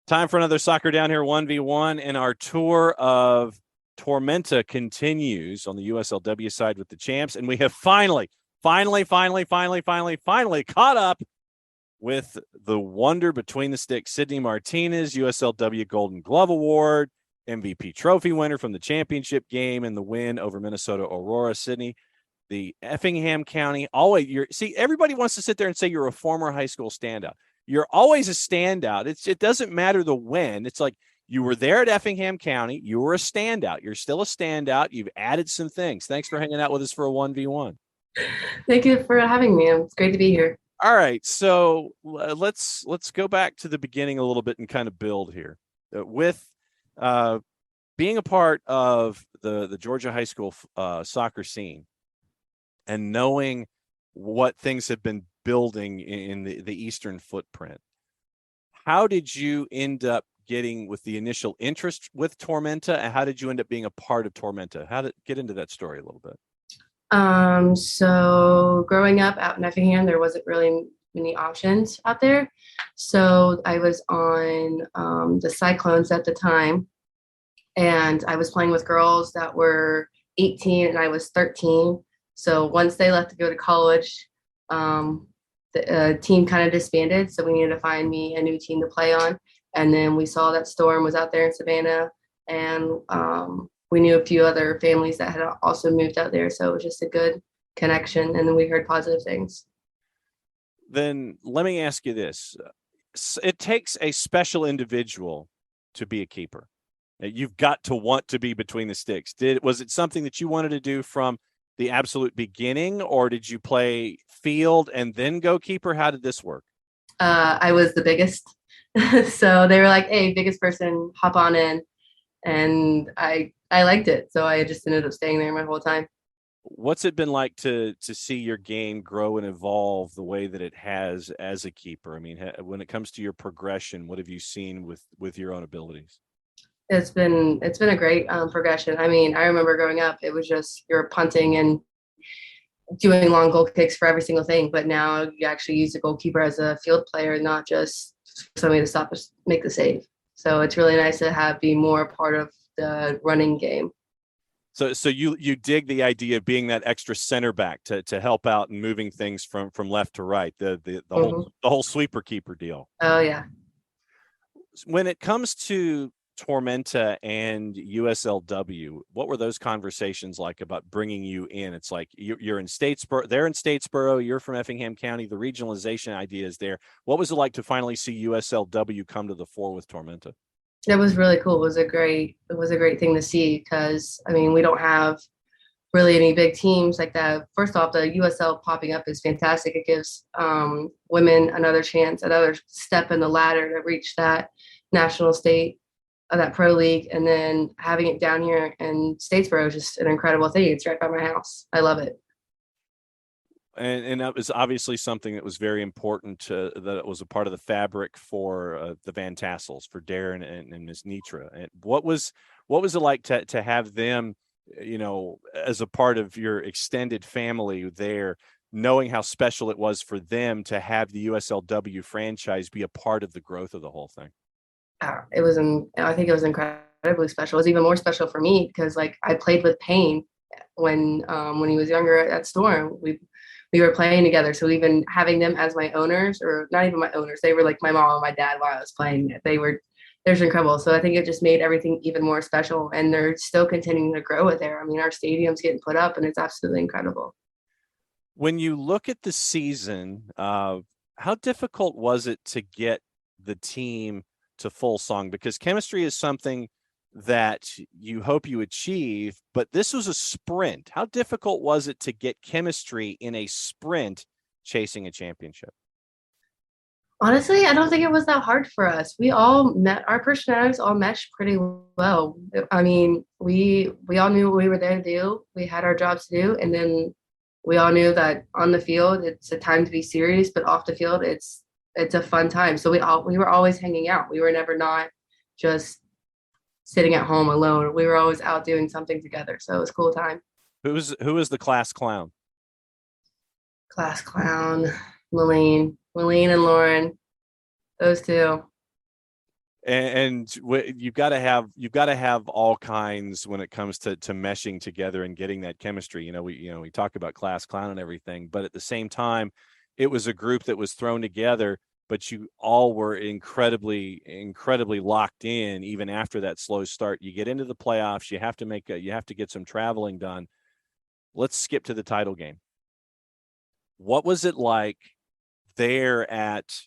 Time for another Soccer Down Here 1v1, and our tour of Tormenta continues on the USLW side with the champs. And we have finally caught up with the wonder between the sticks, Sydney Martinez, USLW Golden Glove Award, MVP trophy winner from the championship game, and the win over Minnesota Aurora. Sydney, the Effingham County. Everybody wants to sit there and say you're a former high school standout. You're always a standout. It doesn't matter the when. It's like you were there at Effingham County. You were a standout. You're still a standout. You've added some things. Thanks for hanging out with us for a 1v1. Thank you for having me. It's great to be here. All right, so let's go back to the beginning a little bit and kind of build here. With being a part of the Georgia high school soccer scene and knowing what things have been building in the Eastern footprint, how did you end up getting with the initial interest with Tormenta, and how did you end up being a part of Tormenta? How did get into that story a little bit? So growing up out in Effingham, there wasn't really many options out there. So I was on the Cyclones at the time, and I was playing with girls that were 18 and I was 13. So once they left to go to college, the team kind of disbanded. So we needed to find me a new team to play on. And then we saw that Storm was out there in Savannah, and we knew a few other families that had also moved out there. So it was just a good connection. And then we heard positive things. Then let me ask you this. It takes a special individual to be a keeper. You've got to want to be between the sticks. Was it something that you wanted to do from the absolute beginning, or did you play field and then go keeper? How did this work? I was the biggest. So they were like, hey, biggest person, hop on in. And I liked it. So I just ended up staying there my whole time. What's it been like to see your game grow and evolve the way that it has as a keeper? I mean, when it comes to your progression, what have you seen with your own abilities? It's been a great progression. I mean, I remember growing up, it was just you're punting and doing long goal kicks for every single thing. But now you actually use the goalkeeper as a field player, not just somebody to stop us make the save. So it's really nice to be more a part of the running game. So you dig the idea of being that extra center back to help out and moving things from left to right, the whole sweeper keeper deal. Oh yeah. When it comes to Tormenta and USLW, what were those conversations like about bringing you in? It's like you're in Statesboro, they're in Statesboro, you're from Effingham County, the regionalization idea is there. What was it like to finally see USLW come to the fore with Tormenta? It was really cool. It was a great thing to see because I mean we don't have really any big teams like that. First off, the USL popping up is fantastic. It gives women another chance, another step in the ladder to reach that national state of that pro league, and then having it down here in Statesboro is just an incredible thing. It's right by my house. I love it. And that was obviously something that was very important that it was a part of the fabric for the Van Tassels, for Darren and Ms. Nitra. And what was it like to have them, as a part of your extended family there, knowing how special it was for them to have the USLW franchise be a part of the growth of the whole thing? I think it was incredibly special. It was even more special for me because like I played with Payne when he was younger at Storm. We were playing together. So even having them as my owners, or not even my owners, they were like my mom and my dad while I was playing. They're incredible. So I think it just made everything even more special, and they're still continuing to grow it there. I mean, our stadium's getting put up and it's absolutely incredible. When you look at the season, how difficult was it to get the team to full song? Because chemistry is something that you hope you achieve, but this was a sprint. How difficult was it to get chemistry in a sprint chasing a championship? Honestly, I don't think it was that hard for us. We all met, our personalities all meshed pretty well. I mean, we all knew what we were there to do. We had our jobs to do, and then we all knew that on the field it's a time to be serious, but off the field it's a fun time. So we were always hanging out. We were never not just sitting at home alone. We were always out doing something together. So it was a cool time. Who was the class clown? Class clown, Lillian and Lauren, those two. You've got to have all kinds when it comes to meshing together and getting that chemistry. We talk about class clown and everything, but at the same time, it was a group that was thrown together, but you all were incredibly locked in even after that slow start. You get into the playoffs, you have to get some traveling done. Let's skip to the title game. What was it like there at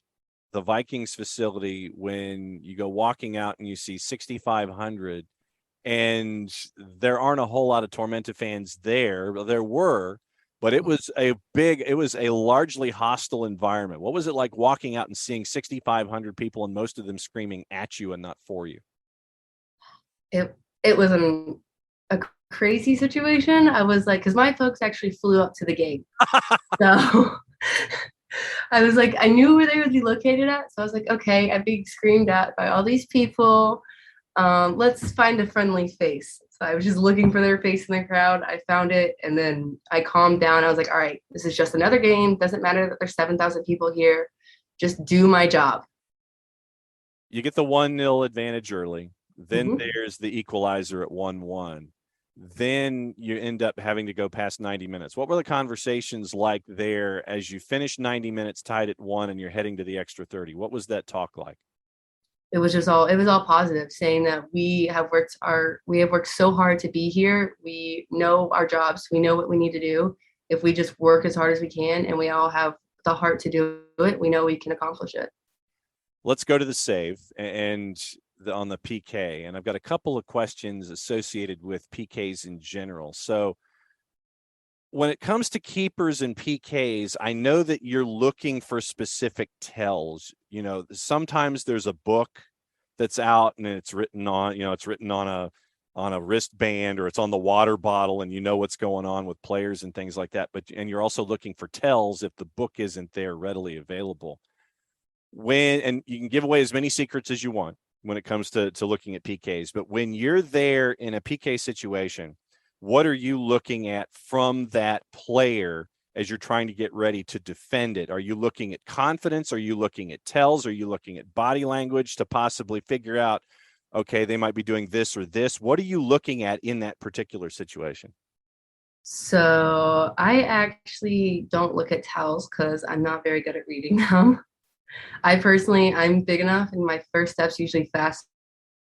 the Vikings facility when you go walking out and you see 6,500 and there aren't a whole lot of Tormenta fans there? Well, there were, but it was a largely hostile environment. What was it like walking out and seeing 6,500 people and most of them screaming at you and not for you? It was a crazy situation. I was like, because my folks actually flew up to the game. So I was like, I knew where they would be located at. So I was like, okay, I'm being screamed at by all these people. Let's find a friendly face. So I was just looking for their face in the crowd. I found it. And then I calmed down. I was like, all right, this is just another game. Doesn't matter that there's 7,000 people here. Just do my job. You get the 1-0 advantage early. Then there's the equalizer at 1-1. Then you end up having to go past 90 minutes. What were the conversations like there as you finished 90 minutes tied at 1 and you're heading to the extra 30? What was that talk like? It was all positive, saying that we have worked so hard to be here. We know our jobs. We know what we need to do. If we just work as hard as we can and we all have the heart to do it, we know we can accomplish it. Let's go to the save on the PK. And I've got a couple of questions associated with PKs in general. So when it comes to keepers and PKs, I know that you're looking for specific tells. Sometimes there's a book that's out and it's written on a wristband or it's on the water bottle and you know what's going on with players and things like that. And you're also looking for tells if the book isn't there readily available. And you can give away as many secrets as you want when it comes to looking at PKs. But when you're there in a PK situation, what are you looking at from that player as you're trying to get ready to defend it? Are you looking at confidence? Are you looking at tells? Are you looking at body language to possibly figure out, okay, they might be doing this or this? What are you looking at in that particular situation? So I actually don't look at tells because I'm not very good at reading them. I'm big enough and my first step's usually fast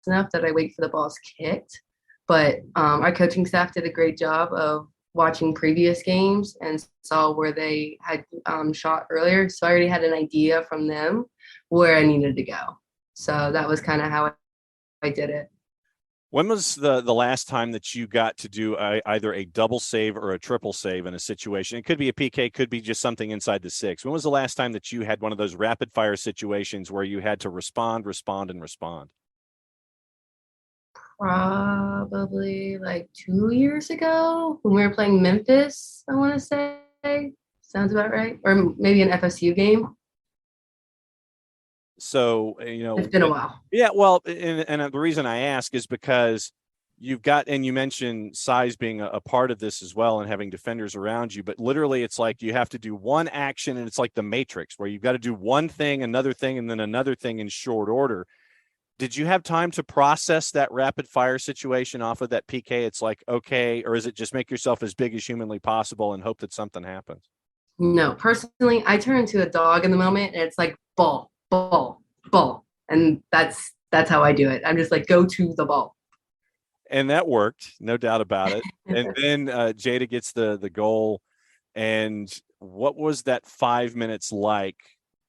enough that I wait for the balls kicked. But our coaching staff did a great job of watching previous games and saw where they had shot earlier. So I already had an idea from them where I needed to go. So that was kind of how I did it. When was the last time that you got to do either a double save or a triple save in a situation? It could be a PK, could be just something inside the 6. When was the last time that you had one of those rapid fire situations where you had to respond? Probably like 2 years ago when we were playing Memphis, I want to say. Sounds about right. Or maybe an FSU game. So, it's been a while. Yeah, well, and the reason I ask is because you mentioned size being a part of this as well and having defenders around you, but literally it's like you have to do one action and it's like the Matrix where you've got to do one thing, another thing, and then another thing in short order. Did you have time to process that rapid fire situation off of that PK? It's like, okay, or is it just make yourself as big as humanly possible and hope that something happens? No, personally, I turn into a dog in the moment and it's like ball. And that's how I do it. I'm just like, go to the ball. And that worked, no doubt about it. And then Jada gets the goal. And what was that 5 minutes like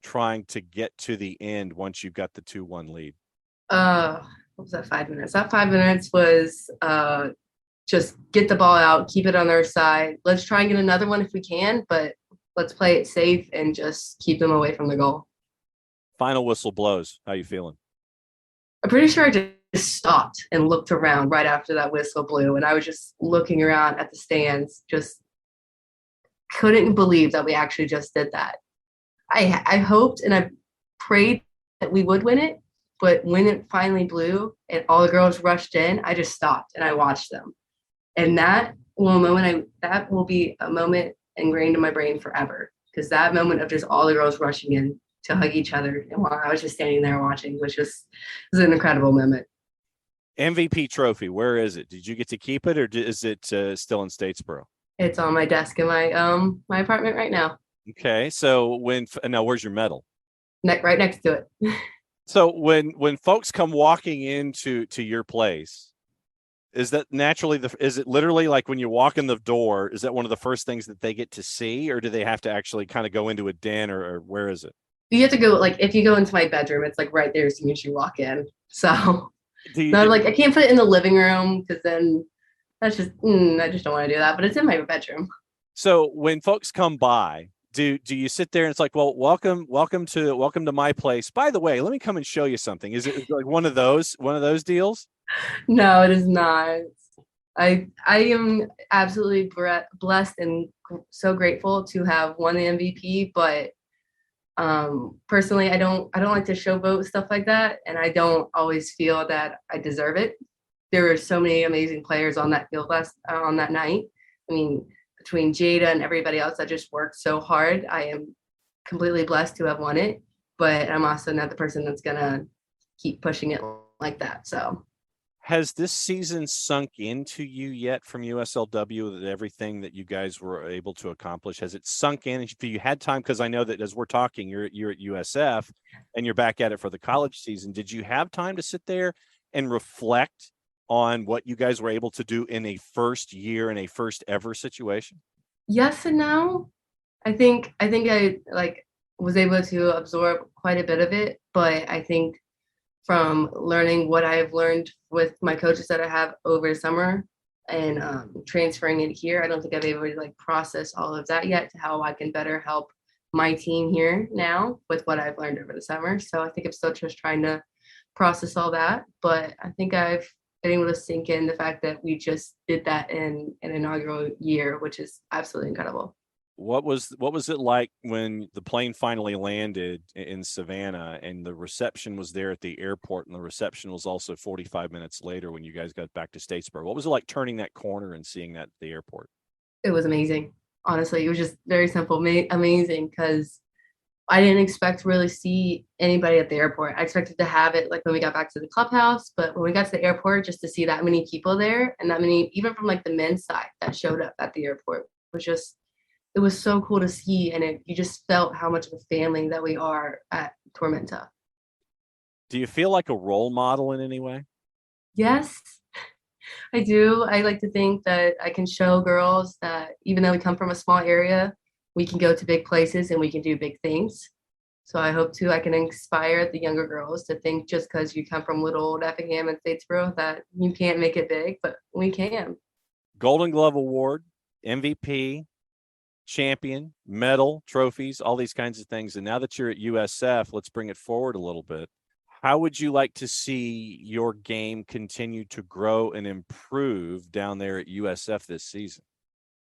trying to get to the end once you got the 2-1 lead? What was that 5 minutes? That 5 minutes was just get the ball out, keep it on their side. Let's try and get another one if we can, but let's play it safe and just keep them away from the goal. Final whistle blows. How you feeling? I'm pretty sure I just stopped and looked around right after that whistle blew. And I was just looking around at the stands, just couldn't believe that we actually just did that. I hoped and I prayed that we would win it. But when it finally blew and all the girls rushed in, I just stopped and I watched them. And that will be a moment ingrained in my brain forever. Because that moment of just all the girls rushing in to hug each other while I was just standing there watching, which was an incredible moment. MVP trophy, where is it? Did you get to keep it, or is it still in Statesboro? It's on my desk in my apartment right now. Okay, so now where's your medal? Right next to it. So when folks come walking into your place, is that naturally is it literally like when you walk in the door, is that one of the first things that they get to see, or do they have to actually kind of go into a den, or where is it? You have to go, like, if you go into my bedroom, it's like right there as soon as you walk in. So no, like I can't put it in the living room because then that's just I just don't want to do that. But it's in my bedroom. So when folks come by, do you sit there and it's like, well, welcome to my place. By the way, let me come and show you something. Is it like one of those deals? No, it is not. I am absolutely blessed and so grateful to have won the MVP, but personally, I don't like to showboat stuff like that, and I don't always feel that I deserve it. There were so many amazing players on that field on that night. I mean, between Jada and everybody else that just worked so hard, I am completely blessed to have won it. But I'm also not the person that's gonna keep pushing it like that. So has this season sunk into you yet from USLW, that everything that you guys were able to accomplish? Has it sunk in? If you had time, because I know that as we're talking, you're at USF and you're back at it for the college season. Did you have time to sit there and reflect on what you guys were able to do in a first year, in a first ever situation? yes and no. I like was able to absorb quite a bit of it, but I think from learning what I've learned with my coaches that I have over the summer and transferring it here, I don't think I've able to like process all of that yet to how I can better help my team here now with what I've learned over the summer. So I think I'm still just trying to process all that, but I think I've been able to sink in the fact that we just did that in an inaugural year, which is absolutely incredible. What was it like when the plane finally landed in Savannah and the reception was there at the airport, and the reception was also 45 minutes later when you guys got back to Statesboro? What was it like turning that corner and seeing that at the airport? It was amazing. Honestly, it was just very simple, amazing because I didn't expect to really see anybody at the airport. I expected to have it like when we got back to the clubhouse, but when we got to the airport, just to see that many people there and that many, even from like the men's side that showed up at the airport, was just, it was so cool to see. And you just felt how much of a family that we are at Tormenta. Do you feel like a role model in any way? Yes, I do. I like to think that I can show girls that even though we come from a small area, we can go to big places and we can do big things. So I hope I can inspire the younger girls to think just because you come from little old Effingham and Statesboro that you can't make it big, but we can. Golden Glove Award, MVP, champion, medal, trophies, all these kinds of things. And now that you're at USF, let's bring it forward a little bit. How would you like to see your game continue to grow and improve down there at USF this season?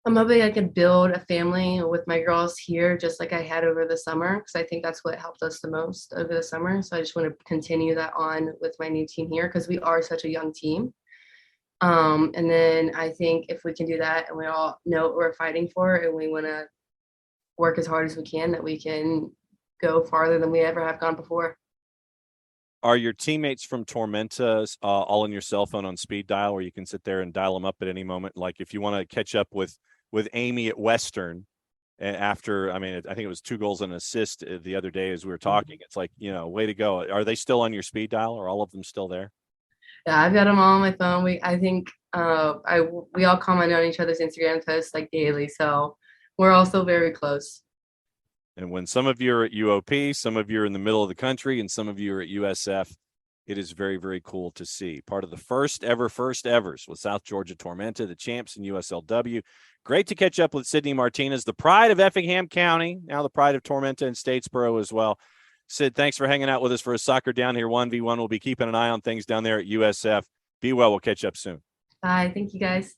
I'm hoping I can build a family with my girls here, just like I had over the summer, because I think that's what helped us the most over the summer. So I just want to continue that on with my new team here because we are such a young team. And then I think if we can do that and we all know what we're fighting for and we want to work as hard as we can, that we can go farther than we ever have gone before. Are your teammates from Tormenta all on your cell phone on speed dial, where you can sit there and dial them up at any moment? Like if you want to catch up with Amy at Western after, I mean, I think it was 2 goals and an assist the other day as we were talking. It's like, way to go. Are they still on your speed dial? Are all of them still there? Yeah, I've got them all on my phone. I think we all comment on each other's Instagram posts like daily, so we're also very close. And when some of you are at UOP, some of you are in the middle of the country, and some of you are at USF, it is very, very cool to see. Part of the first evers with South Georgia Tormenta, the champs in USLW. Great to catch up with Sydney Martinez, the pride of Effingham County, now the pride of Tormenta and Statesboro as well. Sid, thanks for hanging out with us for a Soccer Down Here 1v1. We'll be keeping an eye on things down there at USF. Be well. We'll catch up soon. Bye. Thank you, guys.